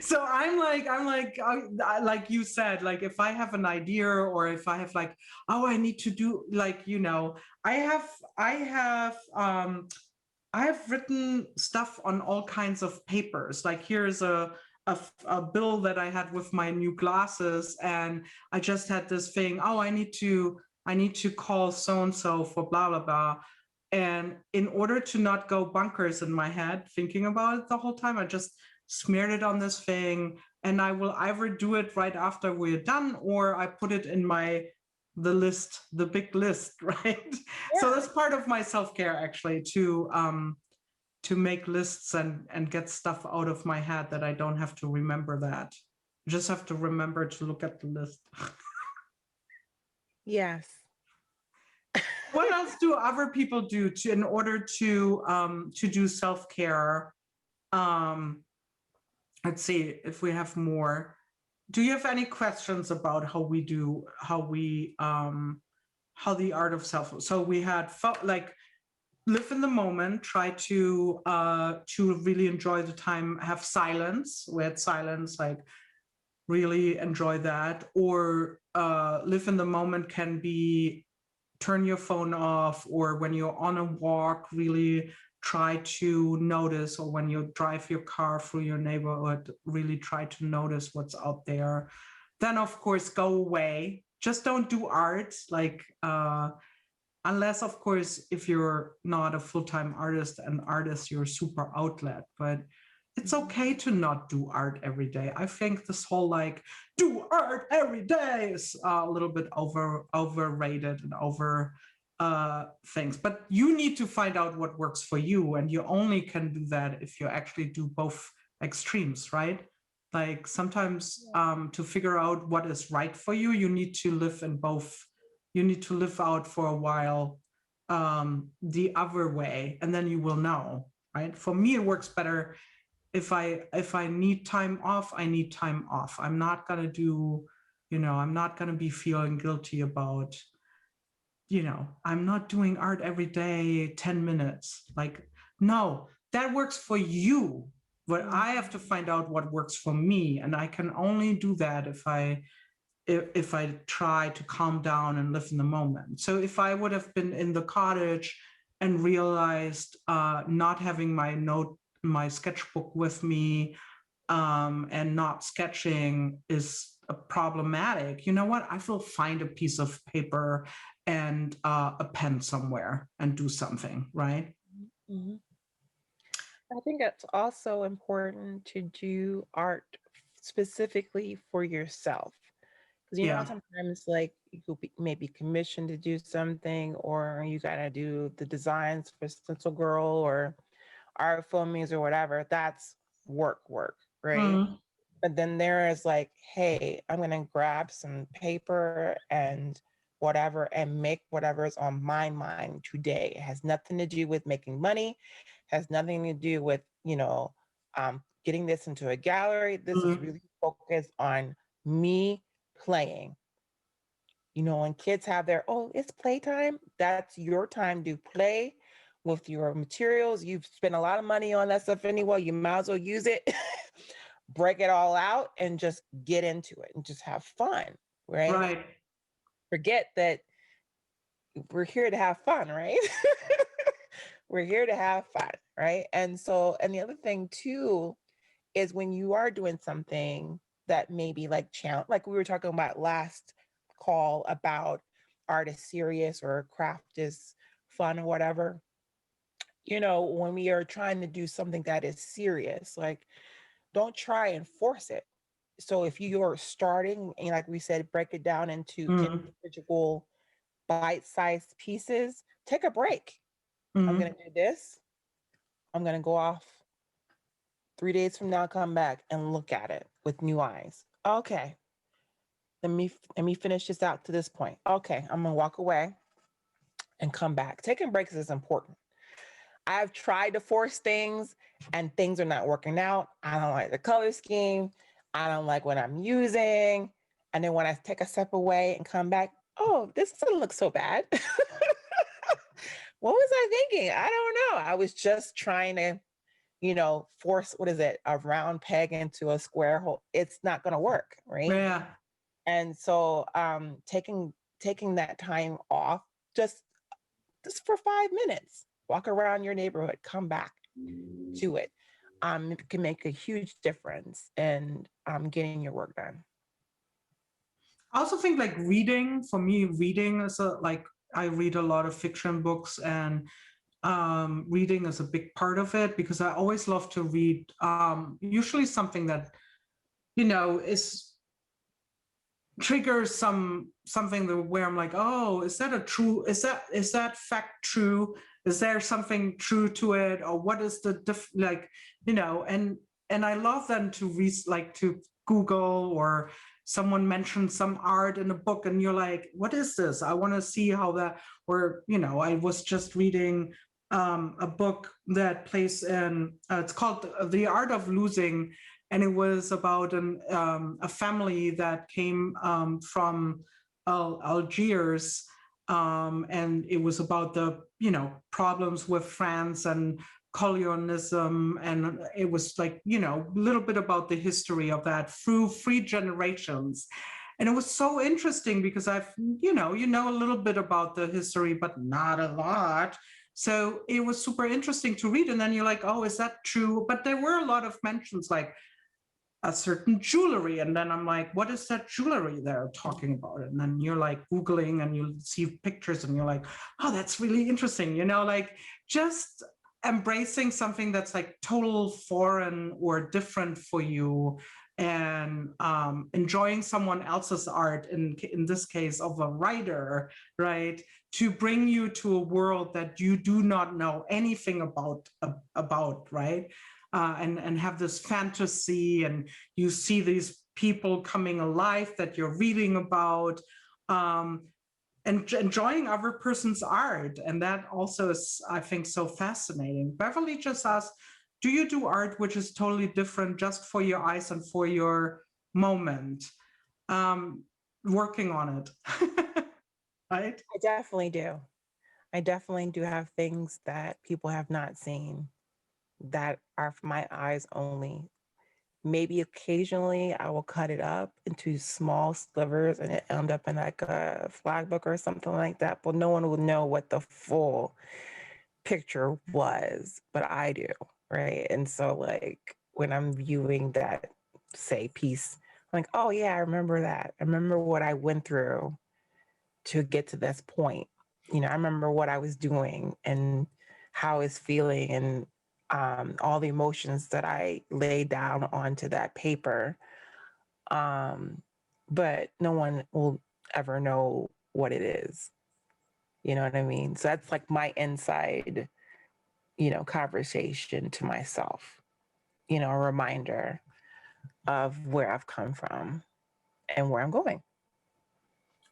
So I'm like you said, like if I have an idea, or if I have like, oh, I need to do I have written stuff on all kinds of papers. Like here's a bill that I had with my new glasses, and I just had this thing, oh, I need to call so and so for blah blah blah. And in order to not go bunkers in my head thinking about it the whole time, I just smeared it on this thing, and I will either do it right after we're done, or I put it in the big list, right? Yeah. So that's part of my self-care, actually, to make lists and get stuff out of my head that I don't have to remember that. I just have to remember to look at the list. Yes. What else do other people do in order to do self-care? Let's see if we have more. Do you have any questions about how the art of self? So we had like live in the moment, try to really enjoy the time, have silence. We had silence, like really enjoy that. Or live in the moment can be turn your phone off, or when you're on a walk, really try to notice, or when you drive your car through your neighborhood, really try to notice what's out there. Then of course go away, just don't do art, like unless of course if you're not a full-time artist, you're a super outlet. But it's okay to not do art every day. I think this whole like do art every day is a little bit overrated and over things. But you need to find out what works for you, and you only can do that if you actually do both extremes, right? Like sometimes to figure out what is right for you, you need to live in both. You need to live out for a while the other way, and then you will know, right? For me, it works better. If I need time off, I need time off. I'm not gonna do, I'm not gonna be feeling guilty about I'm not doing art every day, 10 minutes. Like, no, that works for you. But I have to find out what works for me. And I can only do that if I try to calm down and live in the moment. So if I would have been in the cottage and realized not having my sketchbook with me and not sketching is problematic, you know what? I will find a piece of paper and a pen somewhere and do something, right? Mhm. I think it's also important to do art specifically for yourself. Because Yeah. sometimes like you could be maybe commissioned to do something, or you gotta do the designs for Stencil Girl or art filmings or whatever. That's work, right? Mm, But then there is like, hey, I'm gonna grab some paper and whatever and make whatever is on my mind today. It has nothing to do with making money, has nothing to do with, getting this into a gallery. This is mm, really focused on me playing. When kids have their, it's playtime, that's your time to play with your materials. You've spent a lot of money on that stuff anyway. You might as well use it, break it all out, and just get into it and just have fun, right? right. Forget that we're here to have fun, right? We're here to have fun, right? And the other thing too is when you are doing something that maybe like challenge, like we were talking about last call about art is serious or craft is fun or whatever. When we are trying to do something that is serious, like don't try and force it. So if you're starting and like we said, break it down into Mm, individual bite-sized pieces, take a break. I'm going mm. to do this. I'm going to go off 3 days from now, come back and look at it with new eyes. Okay, let me finish this out to this point. Okay, I'm gonna walk away and come back. Taking breaks is important. I've tried to force things and things are not working out. I don't like the color scheme. I don't like what I'm using. And then when I take a step away and come back, oh, this doesn't look so bad. What was I thinking? I don't know. I was just trying to, force, what is it, a round peg into a square hole. It's not going to work, right? Yeah. And so taking that time off, just for 5 minutes, walk around your neighborhood, come back to it. It can make a huge difference in getting your work done. I also think like reading, for me, reading is I read a lot of fiction books, and reading is a big part of it because I always love to read usually something that, is triggers something where I'm like, oh, is that a true, is that fact true? Is there something true to it? Or what is the and I love then to read, like to Google, or someone mentioned some art in a book and you're like, what is this? I want to see how that, or I was just reading a book that plays in it's called The Art of Losing, and it was about a family that came from Algiers, and it was about the problems with France and colonialism, and it was like a little bit about the history of that through 3 generations. And it was so interesting because I've a little bit about the history but not a lot, so it was super interesting to read. And then you're like, oh, is that true? But there were a lot of mentions like a certain jewelry, and then I'm like, what is that jewelry they're talking about? And then you're like Googling and you see pictures and you're like, oh, that's really interesting, like just embracing something that's like total foreign or different for you, and enjoying someone else's art, in this case of a writer, right, to bring you to a world that you do not know anything about, right, and have this fantasy, and you see these people coming alive that you're reading about, and enjoying other person's art. And that also is, I think, so fascinating. Beverly just asked, do you do art which is totally different just for your eyes and for your moment? Working on it. right? I definitely do. I definitely do have things that people have not seen that are for my eyes only. Maybe occasionally I will cut it up into small slivers and it end up in like a flag book or something like that, but no one will know what the full picture was, but I do, right? And so like when I'm viewing that, say, piece, I'm like, oh yeah, I remember that. I remember what I went through to get to this point. I remember what I was doing and how I was feeling and all the emotions that I laid down onto that paper. Um, but no one will ever know what it is. You know what I mean? So that's like my inside, conversation to myself, a reminder of where I've come from and where I'm going.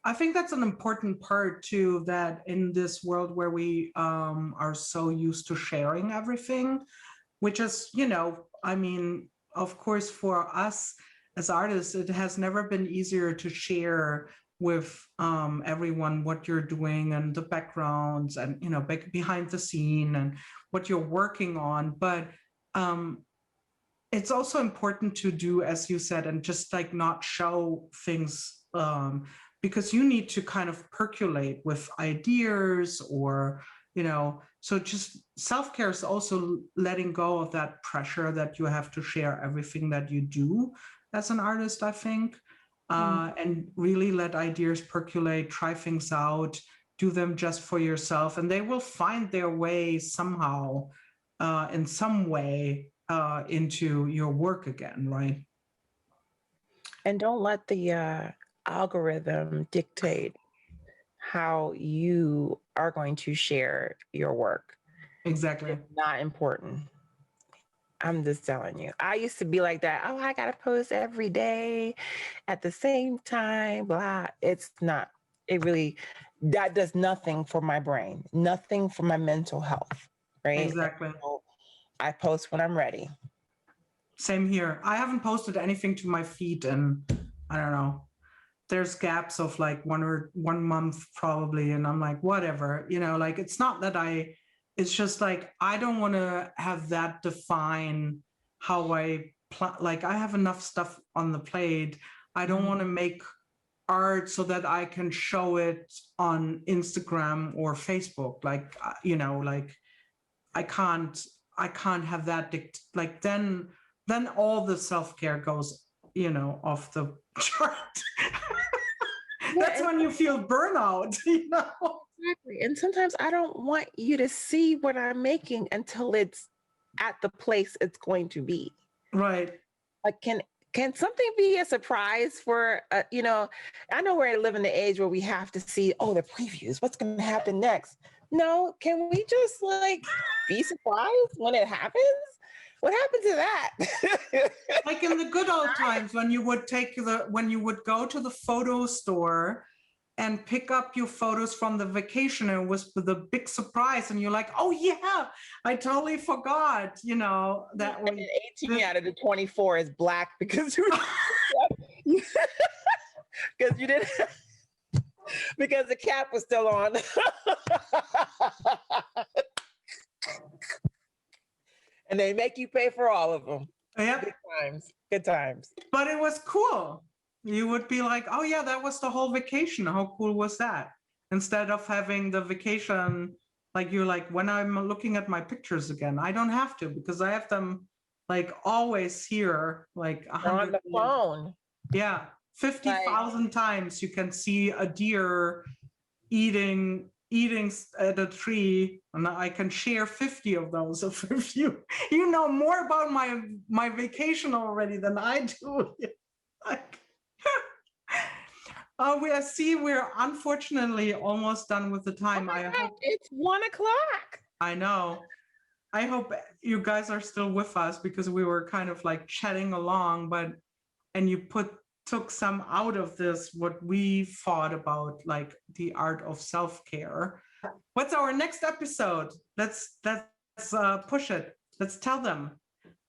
I think that's an important part too, that in this world where we are so used to sharing everything, which is, I mean, of course, for us as artists, it has never been easier to share with everyone what you're doing and the backgrounds and, behind the scene and what you're working on. But it's also important to do, as you said, and just like not show things because you need to kind of percolate with ideas or, so just self-care is also letting go of that pressure that you have to share everything that you do as an artist, I think, and really let ideas percolate, try things out, do them just for yourself, and they will find their way somehow, in some way, into your work again, right? And don't let the algorithm dictate how you are going to share your work. Exactly. It's not important. I'm just telling you. I used to be like that. Oh, I got to post every day at the same time, blah. It's not. It really, that does nothing for my brain, nothing for my mental health, right? Exactly. So I post when I'm ready. Same here. I haven't posted anything to my feed in, I don't know, there's gaps of like 1 month probably, and I'm like, whatever, like it's not that it's just like I don't want to have that define how like I have enough stuff on the plate. I don't want to make art so that I can show it on Instagram or Facebook, like like I can't have that like then all the self-care goes off the chart. That's Yeah, when you feel burnout, exactly. And sometimes I don't want you to see what I'm making until it's at the place it's going to be. Right. Like, can something be a surprise for I know we're living the age where we have to see, oh, the previews, what's going to happen next. No, can we just like be surprised when it happens? What happened to that? Like in the good old times when you would go to the photo store and pick up your photos from the vacation, and it was the big surprise, and you're like, oh yeah, I totally forgot, that And was 18 out of the 24 is black because because you didn't because the cap was still on. And they make you pay for all of them. yeah. Good times. Good times. But it was cool. You would be like, oh yeah, that was the whole vacation. How cool was that? Instead of having the vacation, like you're like, when I'm looking at my pictures again, I don't have to because I have them like always here, like On 100. the phone. Yeah, Like, 50,000 times you can see a deer eating at a tree, and I can share 50 of those. So if you know more about my vacation already than I do. Like, we're unfortunately almost done with the oh time. my God, it's 1:00. I know. I hope you guys are still with us because we were kind of like chatting along, and you took some out of this, what we thought about, like the art of self-care. What's our next episode? Let's push it. Let's tell them.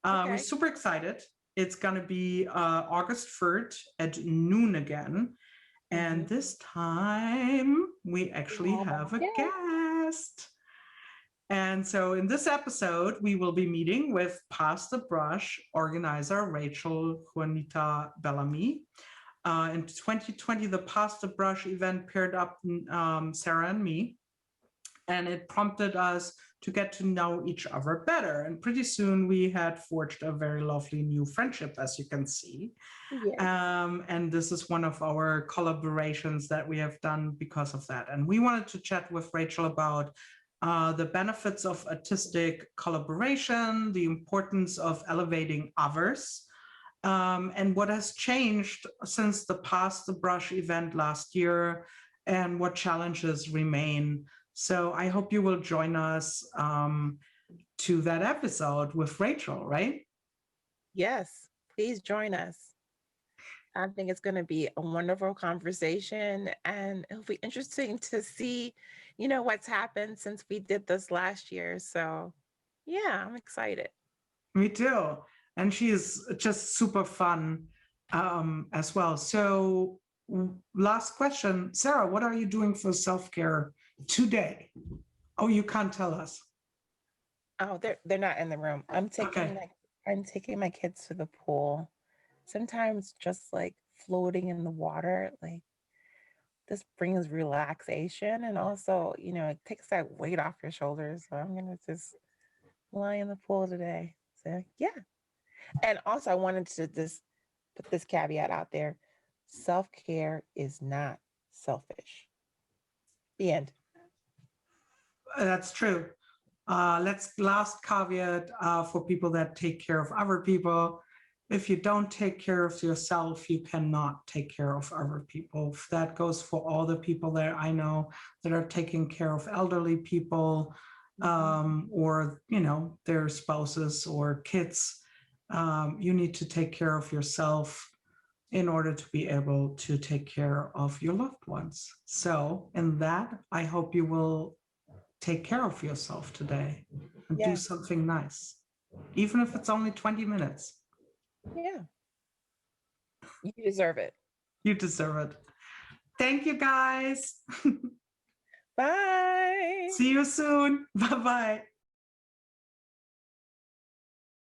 We're Okay. super excited. It's gonna be August 3rd at noon again. And this time we actually have a guest. And so in this episode, we will be meeting with Pass the Brush organizer Rachel Juanita Bellamy. In 2020, the Pass the Brush event paired up Sarah and me, and it prompted us to get to know each other better. And pretty soon we had forged a very lovely new friendship, as you can see. Yes. And this is one of our collaborations that we have done because of that. And we wanted to chat with Rachel about the benefits of artistic collaboration, the importance of elevating others, and what has changed since the Pass the Brush event last year, and what challenges remain. So I hope you will join us to that episode with Rachel, right? Yes, please join us. I think it's going to be a wonderful conversation, and it'll be interesting to see, what's happened since we did this last year. So yeah, I'm excited. Me too. And she is just super fun as well. So last question, Sarah, what are you doing for self-care today? Oh, you can't tell us. Oh, they're not in the room. I'm taking my kids to the pool. Sometimes just like floating in the water, like this brings relaxation, and also, it takes that weight off your shoulders. So I'm gonna just lie in the pool today. So yeah. And also I wanted to just put this caveat out there. Self-care is not selfish. The end. That's true. Last caveat for people that take care of other people. If you don't take care of yourself, you cannot take care of other people. That goes for all the people that I know that are taking care of elderly people, or, their spouses or kids. You need to take care of yourself in order to be able to take care of your loved ones. So in that, I hope you will take care of yourself today and do something nice, even if it's only 20 minutes. Yeah. You deserve it. You deserve it. Thank you, guys. Bye. See you soon. Bye-bye.